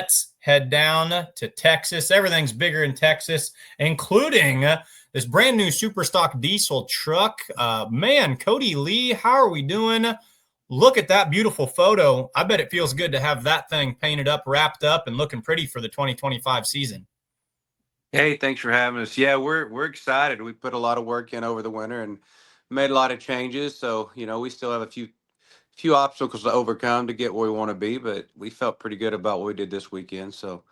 Let's head down to Texas. Everything's bigger in Texas, including this brand new Superstock diesel truck. Man, Cody Lee, how are we doing? Look at that beautiful photo. I bet it feels good to have that thing painted up, wrapped up, and looking pretty for the 2025 season. Hey, thanks for having us. Yeah, we're excited. We put a lot of work in over the winter and made a lot of changes. So, we still have a few obstacles to overcome to get where we want to be, but we felt pretty good about what we did this weekend. So,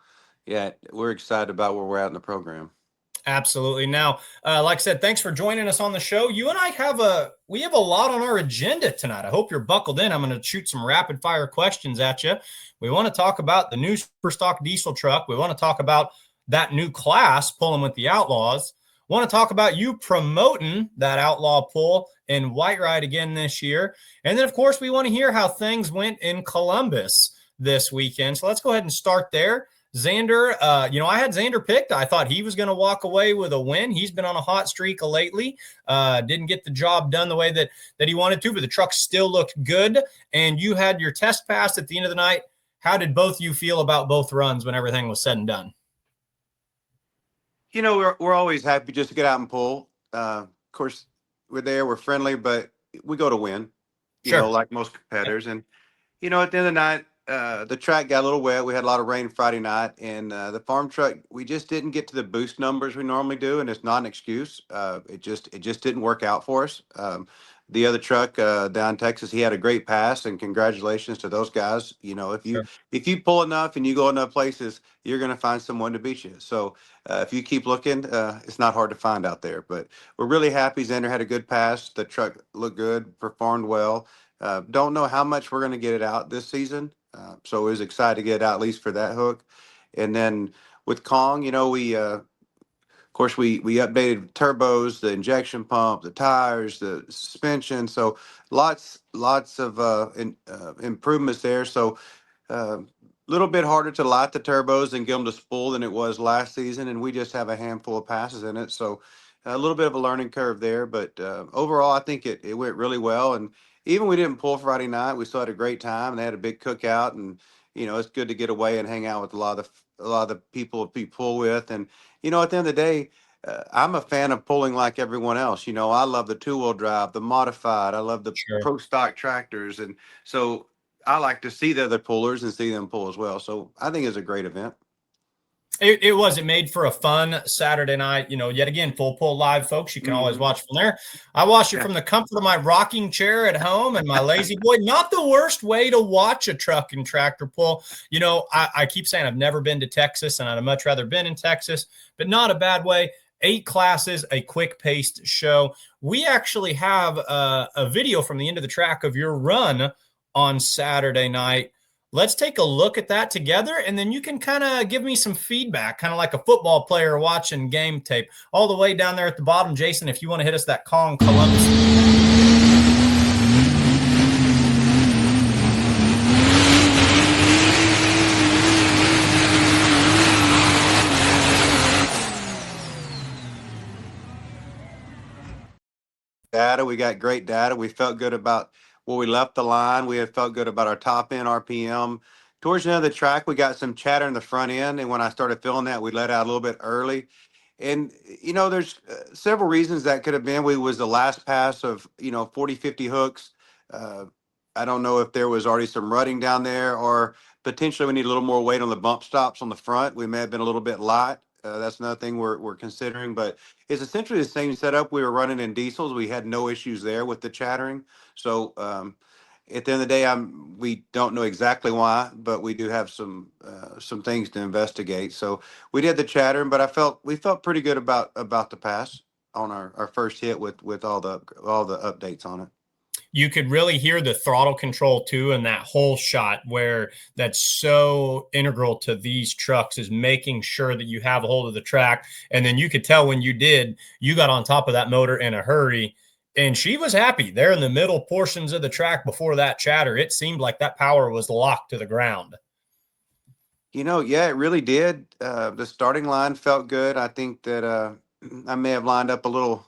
yeah, we're excited about where we're at in the program. Absolutely. Now, like I said, thanks for joining us on the show. You and I have a lot on our agenda tonight. I hope you're buckled in. I'm going to shoot some rapid fire questions at you. We want to talk about the new Superstock diesel truck. We want to talk about that new class pulling with the Outlaws. Want to talk about you promoting that Outlaw pull in White Ride again this year. And then, of course, we want to hear how things went in Columbus this weekend. So let's go ahead and start there. Xander, I had Xander picked. I thought he was going to walk away with a win. He's been on a hot streak lately. Didn't get the job done the way that he wanted to, but the truck still looked good. And you had your test pass at the end of the night. How did both you feel about both runs when everything was said and done? We're always happy just to get out and pull. Of course, we're friendly, but we go to win. Sure. Like most competitors. And at the end of the night, the track got a little wet. We had a lot of rain Friday night, and the farm truck, we just didn't get to the boost numbers we normally do, and it's not an excuse. It just didn't work out for us. The other truck down in Texas, he had a great pass, and congratulations to those guys. If you pull enough and you go enough places, you're going to find someone to beat you. So if you keep looking, it's not hard to find out there. But we're really happy. Xander had a good pass. The truck looked good, performed well. Don't know how much we're going to get it out this season. So I was excited to get it out at least for that hook. And then with Kong, of course, we updated turbos, the injection pump, the tires, the suspension. So lots of improvements there. So a little bit harder to light the turbos and get them to spool than it was last season. And we just have a handful of passes in it. So a little bit of a learning curve there. But overall, I think it went really well. And even we didn't pull Friday night, we still had a great time. They had a big cookout, and it's good to get away and hang out with a lot of the people we pull with. And at the end of the day, I'm a fan of pulling like everyone else. I love the two-wheel drive, the modified. I love the Sure. pro stock tractors, and so I like to see the other pullers and see them pull as well. So I think it's a great event. It was. It made for a fun Saturday night. Yet again, Full Pull Live, folks. You can always watch from there. I watched it from the comfort of my rocking chair at home and my lazy boy. Not the worst way to watch a truck and tractor pull. I keep saying I've never been to Texas, and I'd much rather been in Texas, but not a bad way. 8 classes, a quick-paced show. We actually have a video from the end of the track of your run on Saturday night. Let's take a look at that together, and then you can kind of give me some feedback, kind of like a football player watching game tape. All the way down there at the bottom, Jason, if you want to hit us that Kong Columbus. Data, we got great data. We felt good about where we left the line. We had felt good about our top end RPM. Towards the end of the track, we got some chatter in the front end, and when I started feeling that, we let out a little bit early. And there's several reasons that could have been. We was the last pass of 40, 50 hooks. I don't know if there was already some rutting down there, or potentially we need a little more weight on the bump stops on the front. We may have been a little bit light. That's another thing we're considering, but it's essentially the same setup we were running in diesels. We had no issues there with the chattering. So at the end of the day, we don't know exactly why, but we do have some things to investigate. So we did the chattering, but we felt pretty good about the pass on our first hit with all the updates on it. You could really hear the throttle control too, and that whole shot where that's so integral to these trucks is making sure that you have a hold of the track. And then you could tell when you got on top of that motor in a hurry, and she was happy there in the middle portions of the track before that chatter. It seemed like that power was locked to the ground. Yeah, it really did. The starting line felt good. I think that I may have lined up a little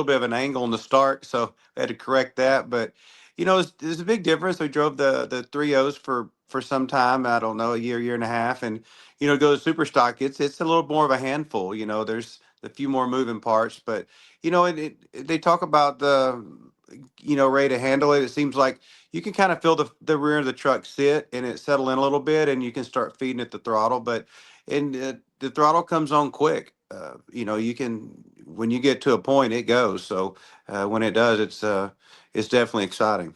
bit of an angle in the start, so I had to correct that. But there's a big difference. We drove the 3.0s for for some time. I don't know, a year, year and a half, and go to super stock. It's a little more of a handful. There's a few more moving parts, but they talk about the ready to handle it. It seems like you can kind of feel the rear of the truck sit and it settle in a little bit, and you can start feeding it the throttle. But and the throttle comes on quick. You can, when you get to a point, it goes. So when it does, it's definitely exciting.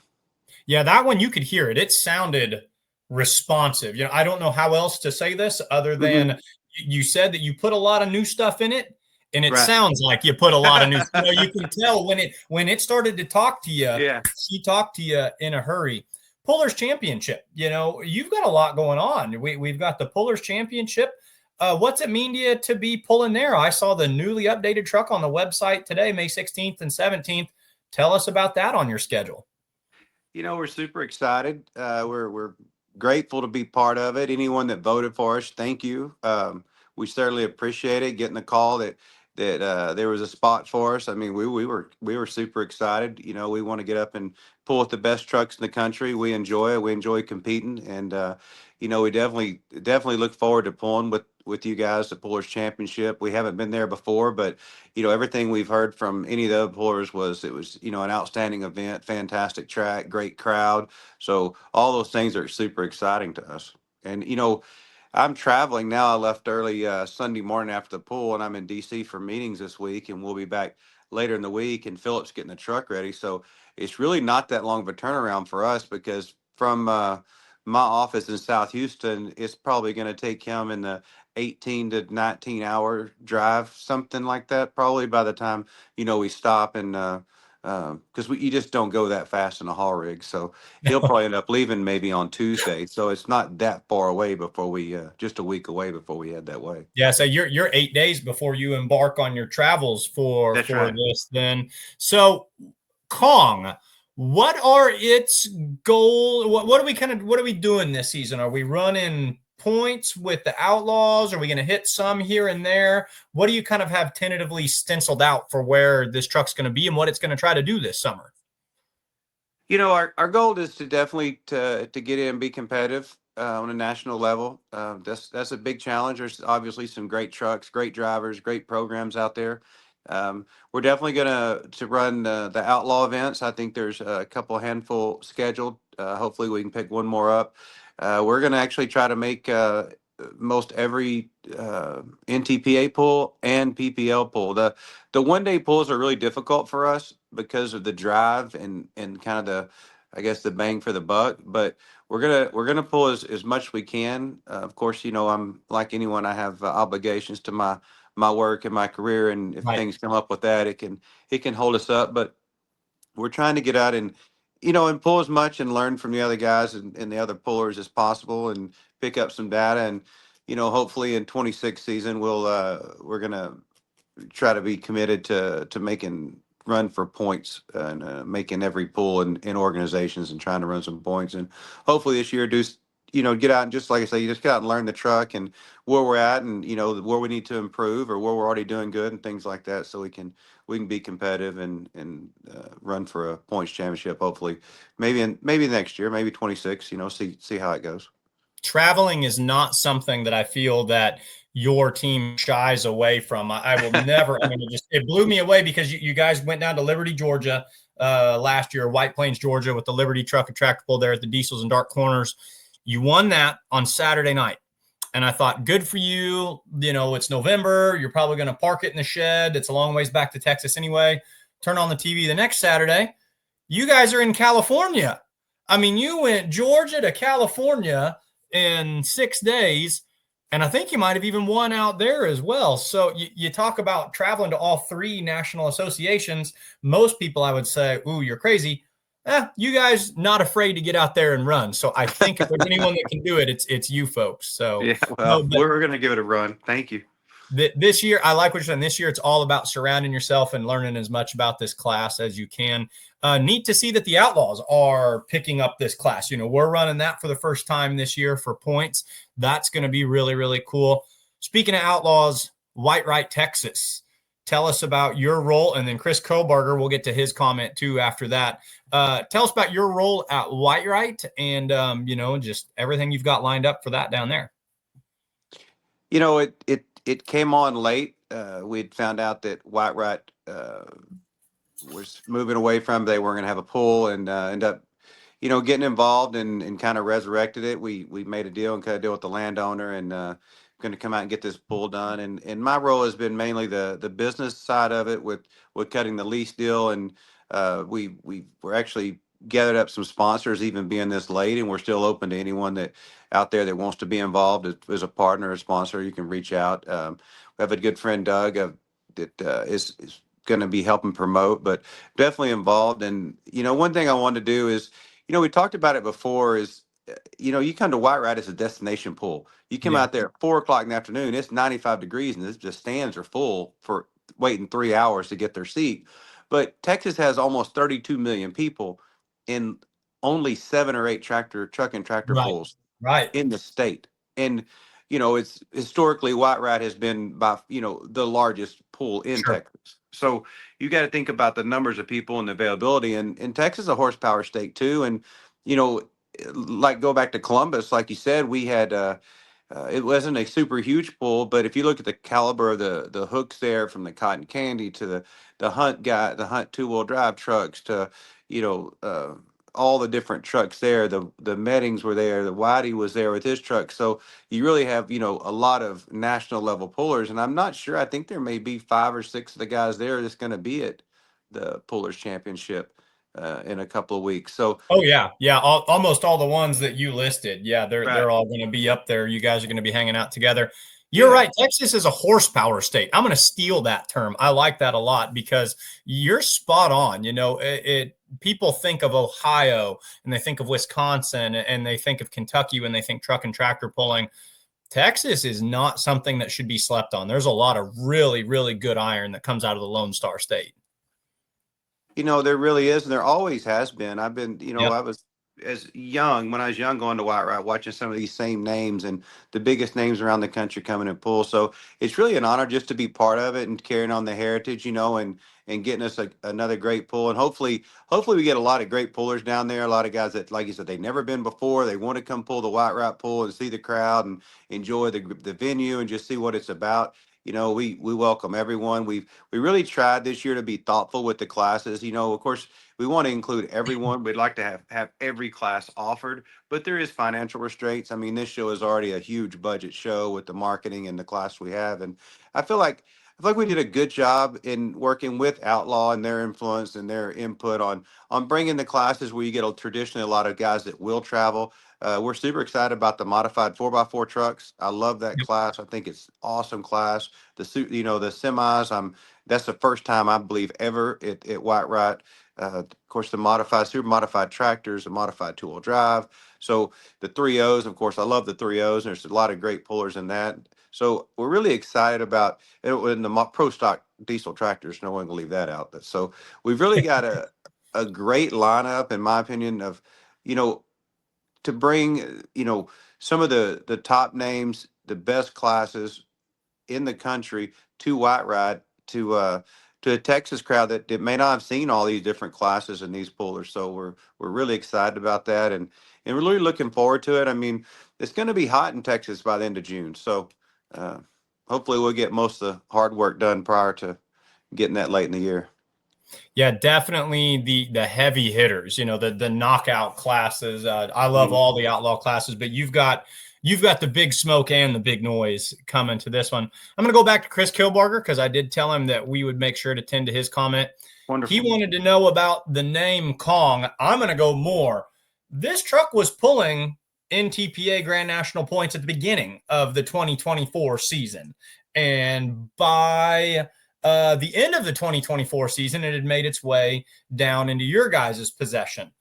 Yeah, that one you could hear it. It sounded responsive. I don't know how else to say this other than Hmm. you said that you put a lot of new stuff in it, and it Right. sounds like you put a lot of new. You can tell when it started to talk to you. Yeah. She talked to you in a hurry. Pullers Championship. You've got a lot going on. We've got the Pullers Championship. What's it mean to you to be pulling there? I saw the newly updated truck on the website today, May 16th and 17th. Tell us about that on your schedule. We're super excited. We're grateful to be part of it. Anyone that voted for us, thank you. We certainly appreciate it. Getting the call that there was a spot for us. I mean, we were super excited. We want to get up and pull with the best trucks in the country. We enjoy it. We enjoy competing, and we definitely look forward to pulling with you guys the Pullers Championship. We haven't been there before, but everything we've heard from any of the other pullers was it was an outstanding event, fantastic track, great crowd. So all those things are super exciting to us. And I'm traveling now. I left early Sunday morning after the pool, and I'm in DC for meetings this week, and we'll be back later in the week. And Philip's getting the truck ready, so it's really not that long of a turnaround for us because from my office in South Houston, it's probably going to take him in the 18 to 19 hour drive, something like that, probably by the time we stop. And because you just don't go that fast in a haul rig, so he'll probably end up leaving maybe on Tuesday. So it's not that far away before we just a week away before we head that way. Yeah, so you're 8 days before you embark on your travels for That's for right. this then. So Kong, what are its goal? What are we doing this season? Are we running points with the Outlaws? Are we going to hit some here and there? What do you kind of have tentatively stenciled out for where this truck's going to be and what it's going to try to do this summer? Our goal is to definitely to get in and be competitive on a national level. That's a big challenge. There's obviously some great trucks, great drivers, great programs out there. We're definitely gonna to run the outlaw events. I think there's a couple handful scheduled. Hopefully, we can pick one more up. We're gonna actually try to make most every NTPA pool and PPL pool. The 1 day pulls are really difficult for us because of the drive and kind of I guess the bang for the buck. But we're gonna pull as much as we can. Of course, I'm like anyone. I have obligations to my work and my career, and if Right. things come up with that, it can hold us up. But we're trying to get out and and pull as much and learn from the other guys and the other pullers as possible and pick up some data. And hopefully in 26 season we're gonna try to be committed to making run for points and making every pool in organizations and trying to run some points. And hopefully this year get out and, just like I say, you just get out and learn the truck and where we're at, and where we need to improve or where we're already doing good and things like that, so we can be competitive and run for a points championship. Hopefully maybe next year, maybe 26, see how it goes. Traveling is not something that I feel that your team shies away from. I will never. I mean, it blew me away because you guys went down to Liberty, Georgia last year, White Plains, Georgia, with the Liberty Truck and Tractor Pull there at the Diesels and Dark Corners. You won that on Saturday night. And I thought, good for you. It's November. You're probably going to park it in the shed. It's a long ways back to Texas anyway. Turn on the TV the next Saturday. You guys are in California. I mean, you went Georgia to California in 6 days, and I think you might have even won out there as well. So you talk about traveling to all three national associations. Most people, I would say, ooh, you're crazy. You guys not afraid to get out there and run. So I think if there's anyone that can do it, it's you folks. So Yeah, no, well, but we're going to give it a run. Thank you. this year, I like what you're saying. This year, it's all about surrounding yourself and learning as much about this class as you can. Neat to see that the Outlaws are picking up this class. We're running that for the first time this year for points. That's going to be really, really cool. Speaking of Outlaws, White Right, Texas. tell us about your role, and then Chris Kobarger, we'll get to his comment too after that. Tell us about your role at Whitewright and, just everything you've got lined up for that down there. It came on late. We'd found out that Whitewright was moving away from. They weren't going to have a pool, and end up, getting involved and kind of resurrected it. We made a deal and cut a deal with the landowner, and going to come out and get this pool done. And my role has been mainly the business side of it with cutting the lease deal, and we're actually gathered up some sponsors even being this late, and we're still open to anyone that out there that wants to be involved as a partner or sponsor. You can reach out. We have a good friend, Doug, that is going to be helping promote, but definitely involved. And one thing I wanted to do is, we talked about it before, is you come to Whitewright as a destination pool. You come Yeah. out there at 4 o'clock in the afternoon, it's 95 degrees, and the stands are full for waiting 3 hours to get their seat. But Texas has almost 32 million people in only 7 or 8 truck and tractor Right. pools Right. in the state. And it's historically Whitewright has been by the largest pool in Sure. Texas. So you got to think about the numbers of people and the availability. And Texas is a horsepower state too. And you know, like go back to Columbus, like you said, we had it wasn't a super huge pool, but if you look at the caliber of the hooks there, from the cotton candy to the hunt 2-wheel drive trucks to you know uh, all the different trucks there, the Mettings were there, the Whitey was there with his truck. So you really have a lot of national level pullers, and I'm not sure. I think there may be 5 or 6 of the guys there that's going to be at the Pullers Championship in a couple of weeks. So Oh yeah, yeah. Almost all the ones that you listed, yeah, they're right, they're all going to be up there. You guys are going to be hanging out together. You're yeah. right. Texas is a horsepower state. I'm going to steal that term. I like that a lot because you're spot on. It people think of Ohio and they think of Wisconsin and they think of Kentucky when they think truck and tractor pulling. Texas is not something that should be slept on. There's a lot of really, really good iron that comes out of the Lone Star State. There really is, and there always has been. I've been, Yep. I was when I was young, going to White watching some of these same names and the biggest names around the country coming in pool. So it's really an honor just to be part of it and carrying on the heritage, and getting us another great pool. And hopefully we get a lot of great pullers down there. A lot of guys that, like you said, they've never been before. They want to come pull the White pool and see the crowd and enjoy the venue and just see what it's about. We welcome everyone. We really tried this year to be thoughtful with the classes. Of course, we want to include everyone. We'd like to have every class offered, but there is financial restraints. I mean, this show is already a huge budget show with the marketing and the class we have, and I feel like we did a good job in working with Outlaw and their influence and their input on bringing the classes where you get traditionally a lot of guys that will travel. We're super excited about the modified 4x4 trucks. I love that Yep. class. I think it's awesome class. The semis. That's the first time I believe ever at Whitewright. Of course, the super modified tractors, the modified 2-wheel drive. So the 3.0s, of course, I love the 3.0s. There's a lot of great pullers in that. So we're really excited about it in the pro stock diesel tractors. No one can leave that out. So we've really got a great lineup, in my opinion, of you know to bring some of the top names, the best classes in the country to White Ride, to a Texas crowd that may not have seen all these different classes and these pullers. So we're really excited about that, and we're really looking forward to it. I mean, it's going to be hot in Texas by the end of June, so uh, hopefully we'll get most of the hard work done prior to getting that late in the year. Yeah, definitely the heavy hitters, the knockout classes. I love Mhm. all the outlaw classes, but you've got the big smoke and the big noise coming to this one. I'm going to go back to Chris Kilbarger because I did tell him that we would make sure to tend to his comment. He Wonderful. wanted to know about the name Kong. I'm going to go more. This truck was pulling NTPA Grand National points at the beginning of the 2024 season. And by the end of the 2024 season, it had made its way down into your guys' possession.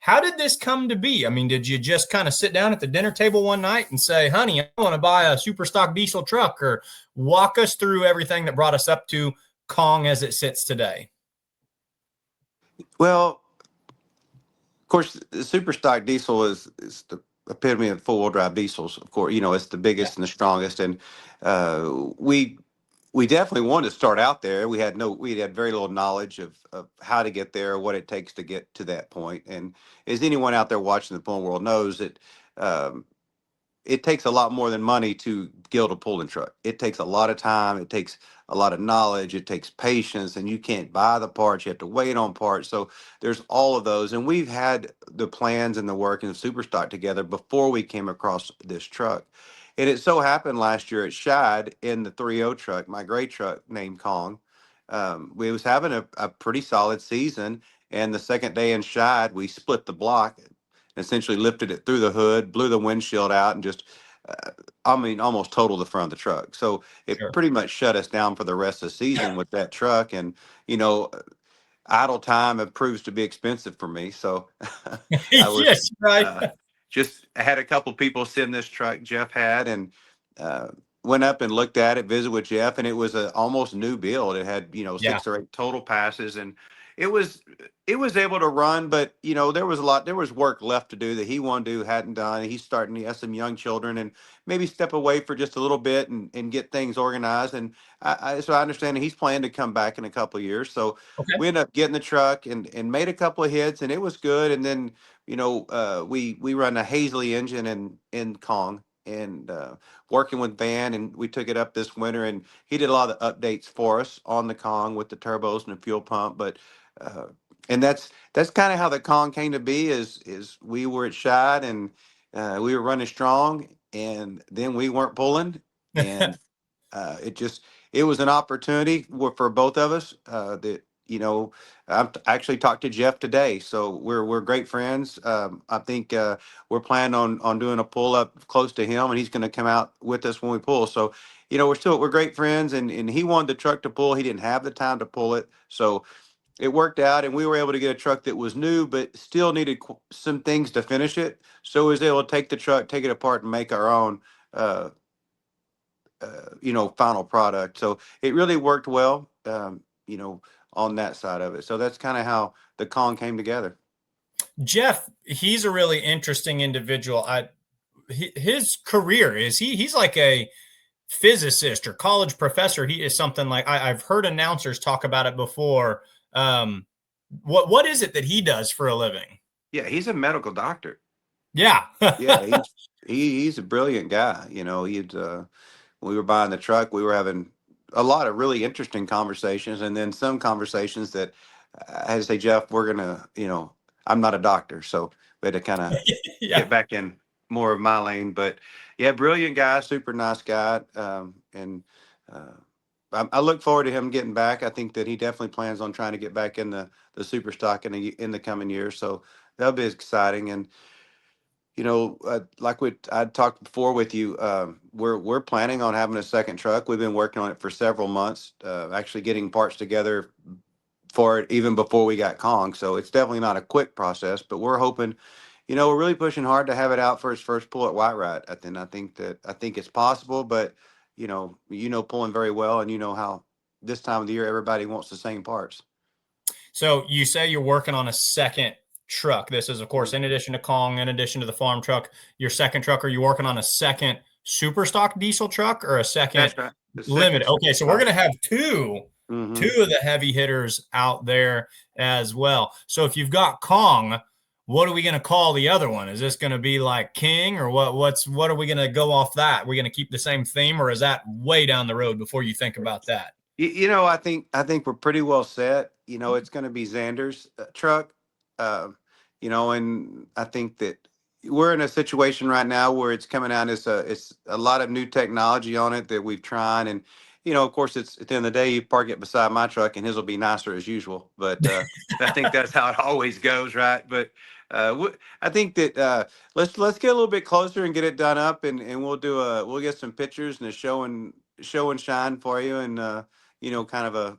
How did this come to be? I mean, did you just kind of sit down at the dinner table one night and say, honey, I want to buy a super stock diesel truck? Or walk us through everything that brought us up to Kong as it sits today. Well, of course, the super stock diesel is the epitome of 4-wheel drive diesels. Of course, it's the Yeah. biggest and the strongest, and we we definitely wanted to start out there. We had very little knowledge of how to get there, what it takes to get to that point. And as anyone out there watching the pulling world knows that, um, it takes a lot more than money to build a pulling truck. It takes a lot of time. It takes a lot of knowledge. It takes patience, and you can't buy the parts. You have to wait on parts. So there's all of those. And we've had the plans and the work and the super stock together before we came across this truck. And it so happened last year at Shad in the 3.0 truck, my gray truck named Kong. We was having a pretty solid season. And the second day in Shad, we split the block, essentially lifted it through the hood, blew the windshield out, and just, uh, I mean, almost totaled the front of the truck. So it Sure. pretty much shut us down for the rest of the season with that truck. And, you know, idle time it proves to be expensive for me. So I was, Yes, right. uh, just I had a couple people send this truck Jeff had, and uh, went up and looked at it, visited with Jeff, and it was a almost new build. It had, Yeah. 6 or 8 total passes, and it was it was able to run, but there was work left to do that he wanted to do, hadn't done. He's starting, he has some young children, and maybe step away for just a little bit and get things organized. And so I understand he's planning to come back in a couple of years. So Okay. we ended up getting the truck and made a couple of hits, and it was good. And then, we run a Hazley engine in Kong, and working with Van, and we took it up this winter, and he did a lot of the updates for us on the Kong with the turbos and the fuel pump. But uh, and that's kind of how the Kong came to be. Is we were at Shad, and we were running strong, and then we weren't pulling, and it just it was an opportunity for both of us, that, actually talked to Jeff today, so we're great friends. I think we're planning on doing a pull up close to him, and he's going to come out with us when we pull. So, we're great friends, and he wanted the truck to pull. He didn't have the time to pull it, so it worked out, and we were able to get a truck that was new but still needed some things to finish it. So we was able to take the truck, take it apart, and make our own. Uh, final product. So it really worked well, on that side of it. So that's kind of how the Kong came together. Jeff, he's a really interesting individual. His career is he's like a physicist or college professor. He is something like I've heard announcers talk about it before. Um, what is it that he does for a living? Yeah, he's a medical doctor. Yeah. Yeah, he's a brilliant guy. We were buying the truck, we were having a lot of really interesting conversations, and then some conversations that I had to say, Jeff, we're gonna, I'm not a doctor, so we had to kind of Yeah. get back in more of my lane. But yeah, brilliant guy, super nice guy, and uh, I look forward to him getting back. I think that he definitely plans on trying to get back in the super stock in the coming years. So that'll be exciting. And like I talked before with you, we're planning on having a second truck. We've been working on it for several months, actually getting parts together for it even before we got Kong. So it's definitely not a quick process, but we're hoping, we're really pushing hard to have it out for his first pull at White. I think it's possible, but pulling very well, and you know how this time of the year everybody wants the same parts. So you say you're working on a second truck. This is, of course, in addition to Kong, in addition to the farm truck, your second truck. Are you working on a second super stock diesel truck or a second That's right. The second. limited? Okay, so we're going to have two Mm-hmm. of the heavy hitters out there as well. So if you've got Kong, what are we going to call the other one? Is this going to be like King, or what are we going to go off that? Are we going to keep the same theme, or is that way down the road before you think about that? I think we're pretty well set. It's going to be Xander's truck. Uh, and I think that we're in a situation right now where it's coming out as it's a lot of new technology on it that we've tried. And of course, it's at the end of the day, you park it beside my truck, and his will be nicer as usual. But I think that's how it always goes, right? But I think that let's get a little bit closer and get it done up, and we'll get some pictures and a show and shine for you, and kind of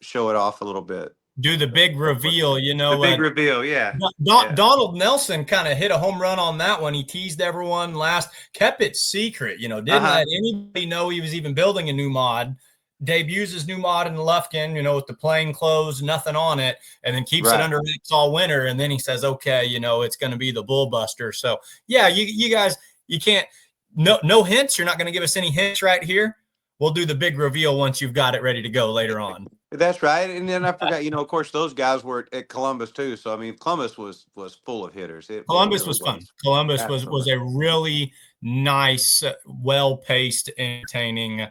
show it off a little bit. Do the big reveal, The big reveal, yeah, yeah. Donald Nelson kind of hit a home run on that one. He teased everyone last, kept it secret, didn't let anybody know he was even building a new mod, debuts his new mod in Lufkin, with the plain clothes, nothing on it, and then keeps it Right. under wraps all winter. And then he says, okay, it's going to be the Bullbuster. So, yeah, you guys, you can't, no hints. You're not going to give us any hints right here. we'll do the big reveal once you've got it ready to go later on. That's right. And then I forgot, of course, those guys were at Columbus too. So I mean, Columbus was full of hitters. It Columbus really was fun. was. Columbus was Absolutely. a really nice, well-paced, entertaining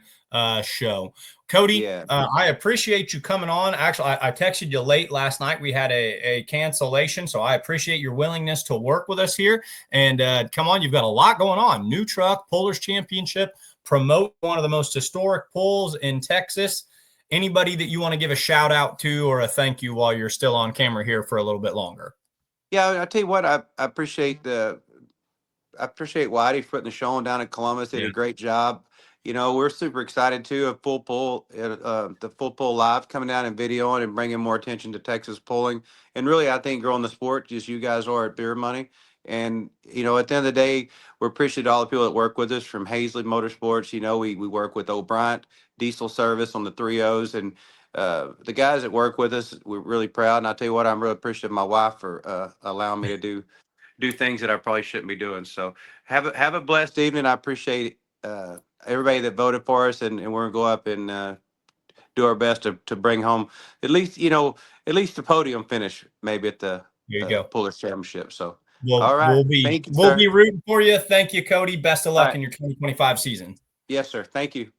show. Cody, Yeah. I appreciate you coming on. Actually, I texted you late last night. We had a cancellation, so I appreciate your willingness to work with us here. And come on, you've got a lot going on. New truck, Pullers Championship, promote one of the most historic pulls in Texas. Anybody that you want to give a shout out to or a thank you while you're still on camera here for a little bit longer? Yeah, I tell you what, I appreciate I appreciate Whitey for putting the show on down in Columbus. They did Yeah, a great job. We're super excited too of the full pull live coming down and videoing and bringing more attention to Texas pulling. And really, I think growing the sport, just you guys are at Beer Money. And at the end of the day, we're appreciative of all the people that work with us from Hazley Motorsports. We work with O'Brien Diesel Service on the 3.0s, and the guys that work with us, we're really proud. And I tell you what, I'm really appreciative of my wife for allowing me to do things that I probably shouldn't be doing. So have a blessed evening. I appreciate everybody that voted for us, and we're gonna go up and do our best to bring home at least the podium finish, maybe at the there you go. Pullers Championship. So We'll all right, we'll be thank you, we'll sir. be rooting for you. Thank you, Cody. Best of All luck right, in your 2025 season. yes, sir. Thank you.